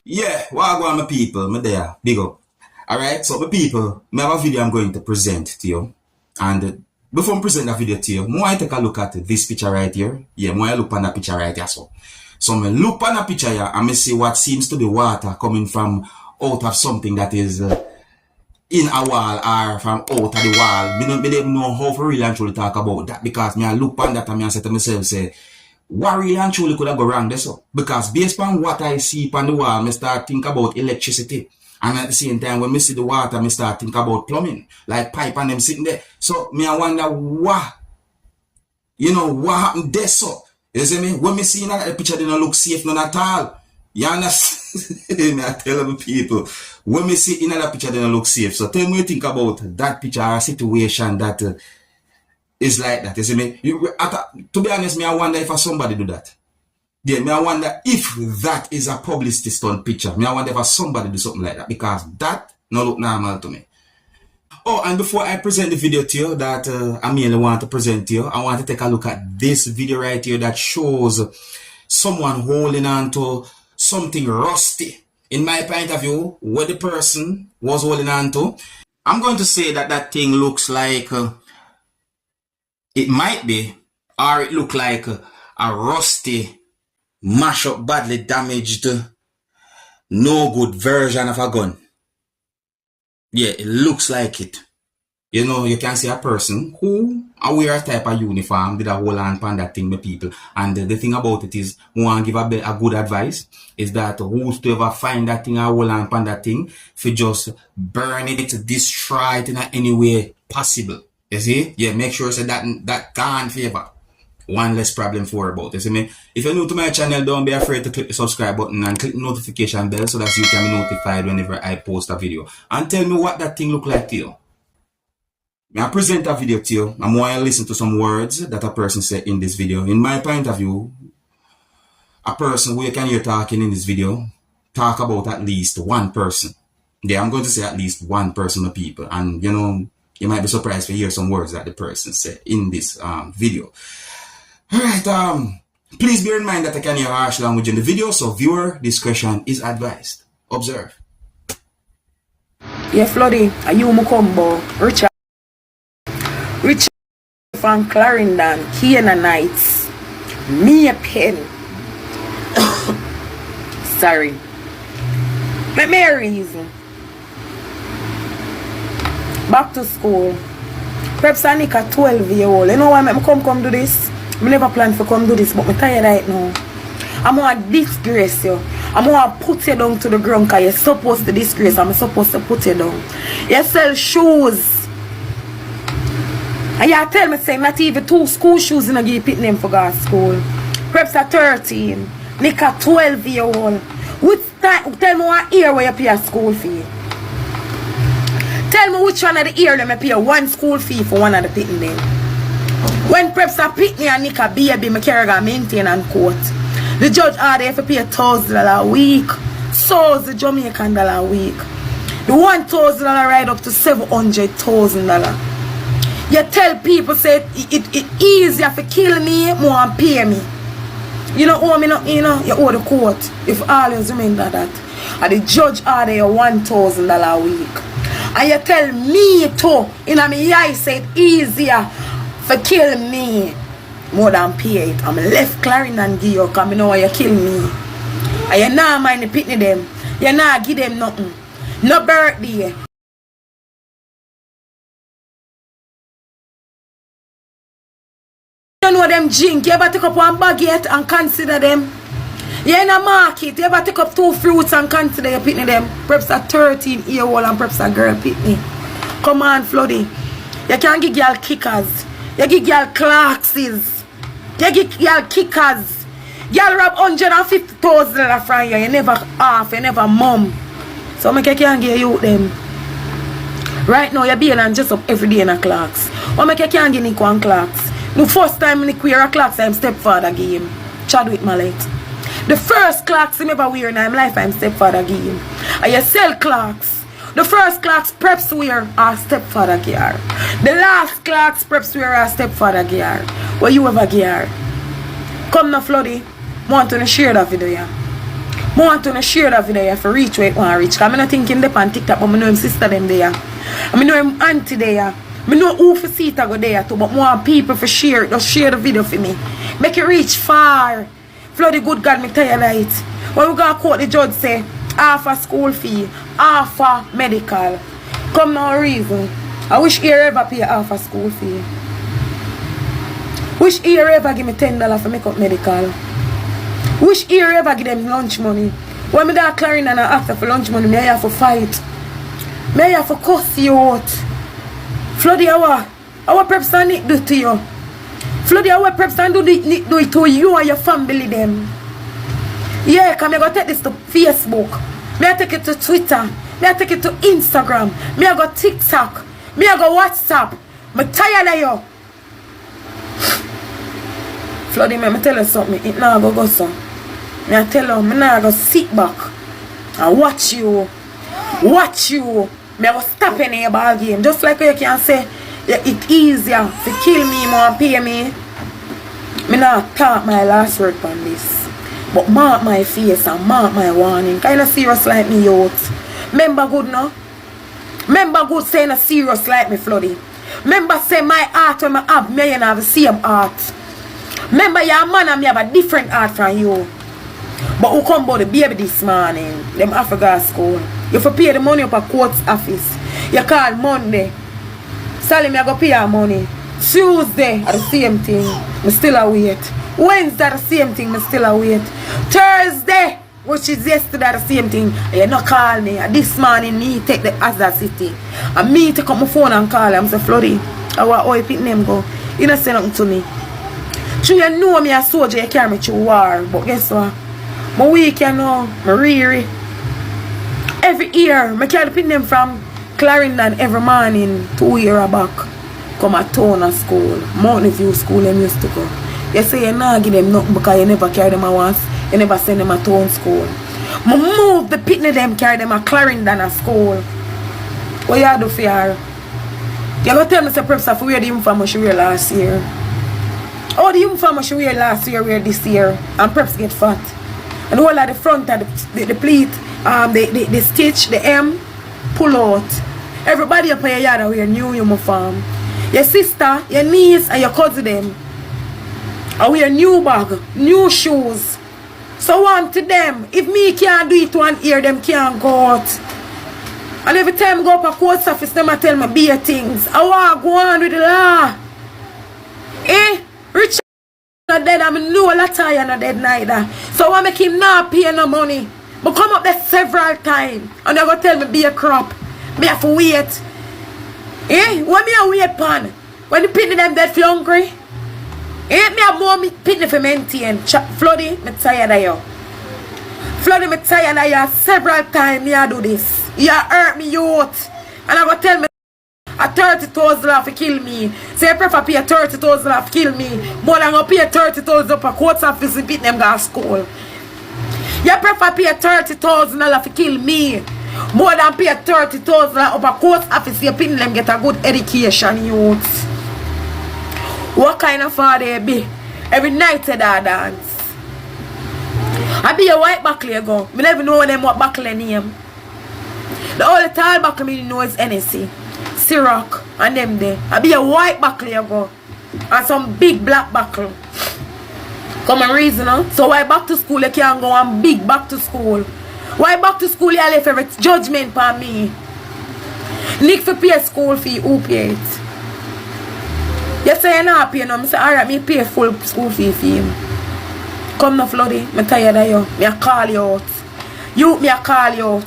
Yeah, what I want my people, me there, big up. Alright, so my people, me have a video I'm going to present to you. And before I present that video to you, I want to take a look at this picture right here. Yeah, I want to look on that picture right here. So I look on that picture here and I see what seems to be water coming from out of something that is in a wall or from out of the wall. I don't even know how for really and truly talk about that because I look on that and I say to myself, say, what really and truly could have go wrong there so? Because based on what I see on the wall, I start think about electricity. And at the same time, when I see the water, I start think about plumbing. Like pipe and them sitting there. So, I wonder what, what happened there so? You see me? When I see that picture, they don't look safe none at all. You understand? I tell the people, when I see another picture, they don't look safe. So tell me what you think about that picture or situation that is like that. You see me? To be honest, I wonder if somebody do that. Yeah, I wonder if that is a publicity stunt picture. I wonder if somebody do something like that because that no look normal to me. Oh, and before I present the video to you that I mainly want to present to you, I want to take a look at this video right here that shows someone holding on to something rusty. In my point of view, what the person was holding on to, I'm going to say that that thing looks like it might be, or it look like a rusty, mash up, badly damaged, no good version of a gun. Yeah, it looks like it. You can see a person who wear a type of uniform with a whole hand on that thing with people. And the thing about it is, I want to give a good advice, is that whosoever find that thing, a whole hand on that thing, if you just burn it, destroy it in any way possible. You see? Yeah, make sure so that can't favor. One less problem for about. You see me? If you're new to my channel, don't be afraid to click the subscribe button and click the notification bell so that you can be notified whenever I post a video. And tell me what that thing look like to you. I present a video to you. I'm going to listen to some words that a person said in this video. In my point of view, a person who you can hear talking in this video talk about at least one person. Yeah, I'm going to say at least one person of people. And, you might be surprised to hear some words that the person said in this video. Alright, please bear in mind that I can hear harsh language in the video, so viewer discretion is advised. Observe. Yeah, Floody, are you Mukombo, Richard from Clarendon, Kiana Nights, me a pen. Sorry. Let me a reason. Back to school. Perhaps I need a 12-year-old. You know why I come do this? I never planned to come do this, but I'm tired right now. I'm going to disgrace you. I'm going to put you down to the ground because you're supposed to disgrace. I'm supposed to put you down. You sell shoes. And you tell me saying not even 2 school shoes in a give it name for God's school. Perhaps a 13. Nick a 12-year-old. Tell me what year where you pay a school fee. Tell me which one of the year them pay one school fee for one of the pitting them. When preps a pitney and nick a baby, me carry a maintain and court. The judge order if you pay $1,000 a week. So is the Jamaican dollar a week. The $1,000 ride up to $700,000. You tell people say it easier for kill me more and pay me. You know owe me no, you owe the court. If always remember that. And the judge order you $1,000 a week. And you tell me too, in my eye say it easier for kill me more than pay it. I'm left Clarendon and give you because I know why you kill me. And you not mind the pitney them. You not give them nothing. No birthday. You know them drink. You ever take up one baguette and consider them. You in a market. You ever take up 2 fruits and consider you pitney them. Perhaps a 13-year-old and perhaps a girl pitney. Come on, Floody. You can't give girl kickers. You give girl Clarkses. You give girl kickers. Girl rob $150,000 from you. You never half. You never mum. So I can't give you them. Right now you're being and just up every day in a Clarks. I can't give Nico and Clarks. The first time I wear a Clarks I'm stepfather game. Chadwick Mallet. The first Clarks I ever wear in my life I'm stepfather game. And you sell Clarks. The first Clarks preps wear are stepfather gear. The last Clarks preps wear are stepfather gear. What you ever gear? Come now, Floody. Want to share that video, yeah? I want to share that video for reach where it want to reach. Because I'm not thinking them on TikTok, but I know him sister them there. I know him auntie there. I know who for see it go there too, but I want people for share it. Just share the video for me. Make it reach far. Flood the good God, me tell you that. When we go to court, the judge say, half a school fee, half a medical. Come no reason. I wish he ever pay half a school fee. Wish he ever give me $10 for make up medical. Wish he ever give them lunch money. When me da clearing and I ask for lunch money, me I have to fight. Me I have to cuss you out. Floody, our preps and it do to you. Floody, our preps and do it to you and your family them. Yeah, come I go take this to Facebook. Me I take it to Twitter. Me I take it to Instagram. Me I go TikTok. Me I go WhatsApp. Me tired of you. Floody, me tell you something. It now go so. Me I tell you, me now go sit back and watch you. Watch you. Me I go stop in your ball game. Just like you can say, yeah, it's easier to kill me more and pay me. Me now talk my last word on this. But mark my face and mark my warning. Kind of serious like me, youth. Remember good, no? Remember good saying a serious like me, Floody. Remember say my heart when I have me and have the same heart. Remember your man and me have a different heart from you. But who come about the baby this morning? Them Africa school. You have to pay the money up at court's office. You call Monday. Sally me I go pay your money. Tuesday are the same thing. Me still await. Wednesday the same thing. Me still await. Thursday, which is yesterday the same thing. And you not call me. And this morning me take the Azar City. And me take up my phone and call him. I say Floody, I want all you pick them go. You don't say nothing to me. So you know me a soldier, you carry me through war. But guess what? My week you know, my reary. Every year, I carry pin them from Clarendon every morning 2 years back. Come at town at school. Mountain View school them used to go. You say you not give them nothing because you never carry them at once. You never send them at town school. I move the pitney them carry them at Clarendon at school. What you do for her? You go tell me the preps of where the uniform she wear last year. Oh, the uniform she wear last year, wear this year. And preps get fat. And all at the front of the pleat, the stitch, the M, pull out. Everybody up in your yard wear new uniform. Your sister, your niece, and your cousin them. I wear new bag, new shoes. So on to them. If me can't do it one year, them can't go out. And every time I go up a court's office, them I tell me be things. I want to go on with the law. Richard not dead, I'm no Lataya not dead neither. So I make him not pay no money. But come up there several times. And they go tell me be a crop. Me have to wait. What me a wait pan? When the pitney them dead feel hungry? Me have more pitney for maintain. Floody, me tired of you. Floody, me tired of you. Several times me a do this. You hurt me youth. And I go tell me a $30,000 to kill me. So you prefer pay $30,000 to kill me more than go pay $30,000 up a court's office and beat them go to school. You prefer pay $30,000 to kill me more than pay $30,000 up a court's office and pin them get a good education, youth. What kind of father you be? Every night they dance. I be a white buckle you go. I never know them what buckle name. The only tall buckle me know is NSC. Ciroc and them there. I be a white buckle you go. And some big black buckle. Come and reason, huh? So why back to school you can't go and big back to school? Why back to school you left every judgment for me? Nick for pay school fee, who pay it? You say you're not paying, no? I say alright, me pay full school fee for him. Come no Floody, I'm tired of you. Me I call you out. You me I call you out.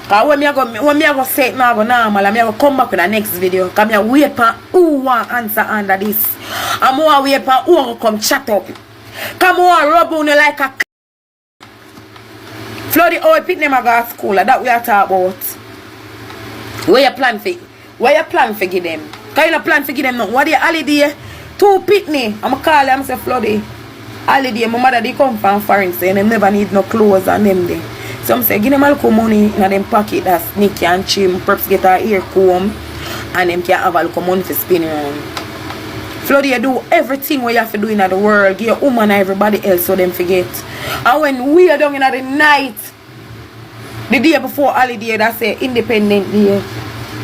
Cause when me I go say it now go normal, and me I go come back with the next video. Cause me I wait for who want answer under this. And more wait for who will come chat up. Come on, rub on you like a Floody, how you pick them a go to school? That we are talking about. Where you plan for? Where you plan for give them? Cause you no plan for give them nothing. What the holiday? 2 pitney. I'm call them say Floody. Holiday, my mother they come from foreign, so they never need no clothes and them there. Some say give them a little money in them pocket that sneaky and trim, perhaps get a ear comb, and them can have a little money for spin around. Floody, you do everything what you have to do in the world. Give your woman and everybody else so them forget. And when we are down in the night, the day before holiday, that's say independent day,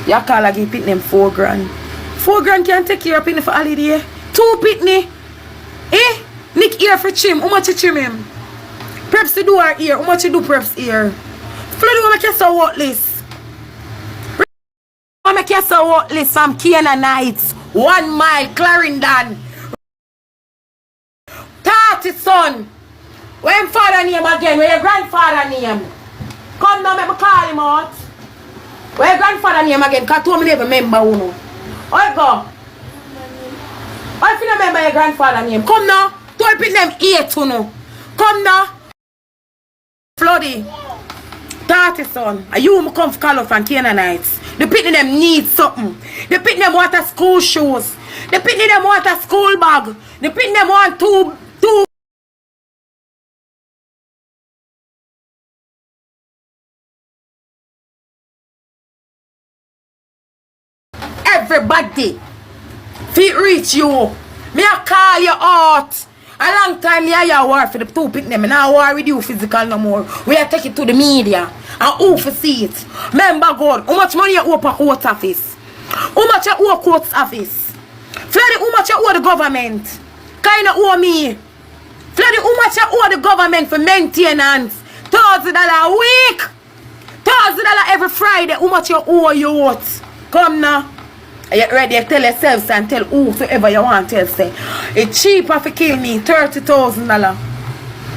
you call and give them 4 grand. 4 grand can take care of pitney for holiday. 2 pitney. Eh? Nick ear for trim. How much you trim him? Preps to do our ear. How much you do preps ear? Floody will make you so worthless. Will make you so worthless from Kiana Nights. 1 mile, Clarendon. 30 son. Where your father name again? Where your grandfather name? Come now, let me call him out. Where your grandfather name again? Because I told me never remember who. I go. I feel remember your grandfather name. Come now. Don't put them 8 to know. Come now. Floody. 30 son. And you come for call up from Canaanites. The pitney them need something. The pitney them want a school shoes. The pitney them want a school bag. The pitney them want two. Everybody. Fit reach you. Me a call you out. A long time me a war for the 2 pitney them. Me not war with you physical no more. We a take it to the media. And who for see it? Remember God, how much money you owe per court office? How much you owe court office? Floody, how much you owe the government? Kinda owe me. Floody, how much you owe the government for maintenance? $1,000 a week. $1,000 every Friday. How much you owe you out? Come now. Are you ready? Tell yourself and tell whosoever you want to tell. Say, it's cheaper to kill me. $30,000.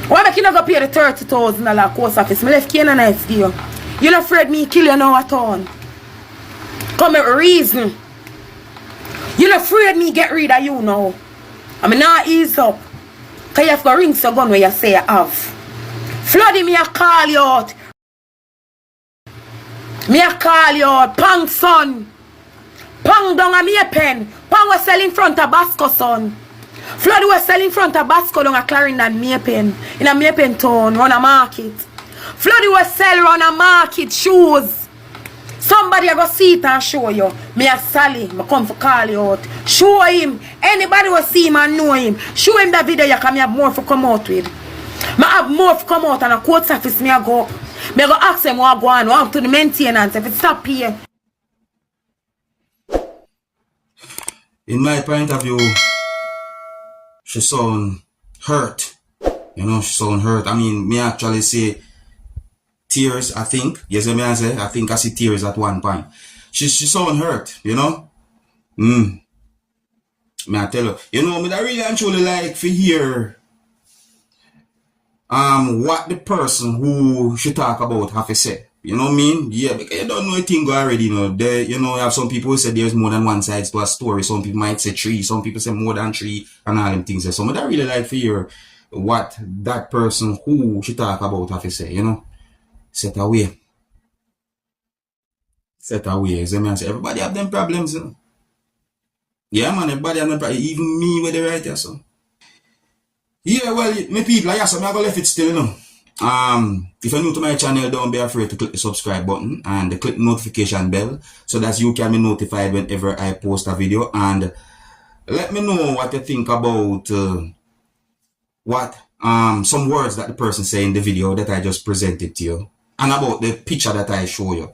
Why make you not go pay the $30,000 course office? Me left Canaanites to you. You not afraid me kill you now at all? Come with reason. You not afraid me get rid of you now? I mean not ease up. Cause you have to ring some gun where you say you have. Floody me a call you out. Me a call you out. Pang son. Pang down a me a pen. Pang was selling in front of Basco son. Floody was selling in front of Basco down a Clarendon Maypen. In a Maypen town, run a market. Floody was selling on a market shoes. Somebody I go see it and show you. Me a Sally, I come for call you out. Show him. Anybody will see him and know him. Show him the video you can me have more to come out with. I have more to come out and a court office me a go. Me a go ask them what go on, what to the maintenance if it stop here. In my point of view, she sound hurt. You know, she sound hurt. I mean, me actually say tears, I think. Yes, I say, I think I see tears at one point. She sound hurt, you know. Me I tell her, you know, me I really and truly like to hear what the person who she talk about have to say. You know what I mean? Yeah, because you don't know a thing already, you know. There, you know, you have some people who say there's more than one side to a story. Some people might say 3, some people say more than 3, and all them things. So I really like to hear what that person who she talk about have to say, you know. Set away. Set away. So I say, everybody have them problems, you know. Yeah, man, everybody have them problems. Even me with the right here, so. Yeah, well, me people, yeah, so I'm gonna left it still, you know. If you're new to my channel, don't be afraid to click the subscribe button and click the notification bell so that you can be notified whenever I post a video. And let me know what you think about some words that the person say in the video that I just presented to you and about the picture that I show you.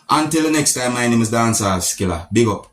Until the next time, my name is Dancehall Skilla. Big up.